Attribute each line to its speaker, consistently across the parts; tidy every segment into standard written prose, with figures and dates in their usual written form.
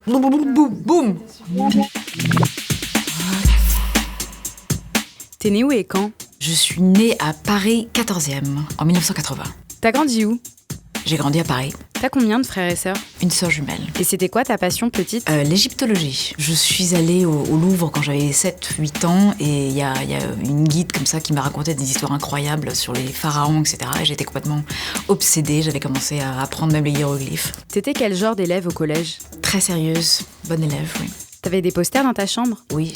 Speaker 1: Boum, boum, boum, boum.
Speaker 2: T'es née où et quand?
Speaker 1: Je suis née à Paris 14e, en 1980.
Speaker 2: T'as grandi où?
Speaker 1: J'ai grandi à Paris.
Speaker 2: T'as combien de frères et sœurs?
Speaker 1: Une sœur jumelle.
Speaker 2: Et c'était quoi ta passion petite?
Speaker 1: L'égyptologie. Je suis allée au Louvre quand j'avais 7-8 ans et il y a une guide comme ça qui m'a raconté des histoires incroyables sur les pharaons, etc. Et j'étais complètement obsédée. J'avais commencé à apprendre même les hiéroglyphes.
Speaker 2: T'étais quel genre d'élève au collège?
Speaker 1: Très sérieuse, bonne élève, oui.
Speaker 2: T'avais des posters dans ta chambre?
Speaker 1: Oui.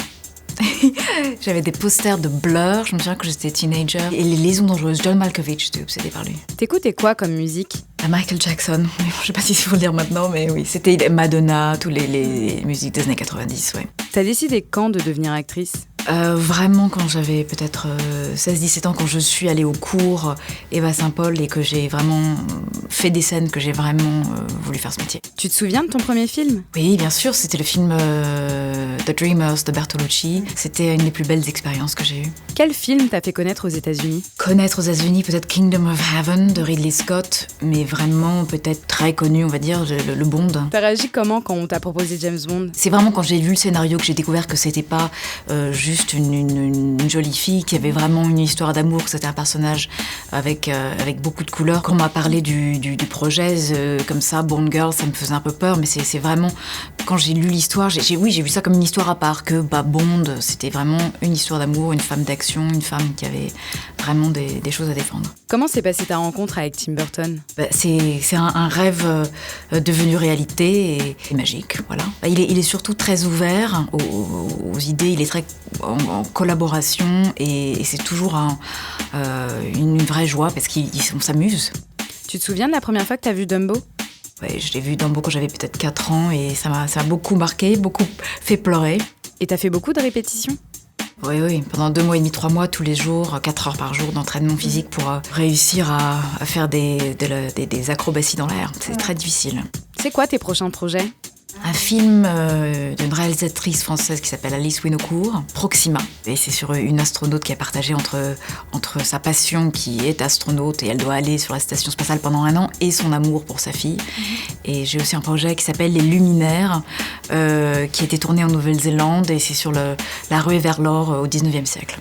Speaker 1: J'avais des posters de Blur, je me souviens que j'étais teenager. Et les liaisons dangereuses, John Malkovich, j'étais obsédée par lui.
Speaker 2: T'écoutais quoi comme musique?
Speaker 1: Michael Jackson, je sais pas si c'est faut le dire maintenant, mais oui, c'était Madonna, toutes les musiques des années 90, ouais.
Speaker 2: T'as décidé quand de devenir actrice?
Speaker 1: Vraiment quand j'avais peut-être 16-17 ans, quand je suis allée au cours Eva Saint-Paul et que j'ai vraiment fait des scènes, que j'ai vraiment voulu faire ce métier.
Speaker 2: Tu te souviens de ton premier film?
Speaker 1: Oui, bien sûr, c'était le film The Dreamers de Bertolucci. C'était une des plus belles expériences que j'ai eues.
Speaker 2: Quel film t'a fait connaître aux États-Unis?
Speaker 1: Connaître aux États-Unis, peut-être Kingdom of Heaven de Ridley Scott, mais vraiment peut-être très connu, on va dire, le Bond.
Speaker 2: T'as réagi comment quand on t'a proposé James Bond?
Speaker 1: C'est vraiment quand j'ai lu le scénario que j'ai découvert que c'était pas juste une jolie fille, qui avait vraiment une histoire d'amour, que c'était un personnage avec beaucoup de couleurs. Quand on m'a parlé du projet, comme ça, Bond Girl, ça me faisait un peu peur, mais c'est vraiment, quand j'ai lu l'histoire, j'ai vu ça comme une histoire à part, que Bond, c'était vraiment une histoire d'amour, une femme d'action, une femme qui avait vraiment des choses à défendre.
Speaker 2: Comment s'est passée ta rencontre avec Tim Burton?
Speaker 1: C'est un rêve devenu réalité et magique, voilà. Il est surtout très ouvert aux idées, il est très en collaboration et c'est toujours une vraie joie parce qu'on s'amuse.
Speaker 2: Tu te souviens de la première fois que t'as vu Dumbo?
Speaker 1: Ouais, je l'ai vu Dumbo quand j'avais peut-être 4 ans et ça m'a beaucoup marqué, beaucoup fait pleurer.
Speaker 2: Et t'as fait beaucoup de répétitions?
Speaker 1: Oui, pendant 2 mois et demi, 3 mois, tous les jours, 4 heures par jour d'entraînement physique pour réussir à faire des acrobaties dans l'air. C'est très difficile.
Speaker 2: C'est quoi tes prochains projets?
Speaker 1: Un film d'une réalisatrice française qui s'appelle Alice Winocourt, Proxima. Et c'est sur une astronaute qui a partagé entre sa passion qui est astronaute et elle doit aller sur la station spatiale pendant 1 an et son amour pour sa fille. Et j'ai aussi un projet qui s'appelle Les Luminaires, qui a été tourné en Nouvelle-Zélande et c'est sur la ruée vers l'or au 19e siècle.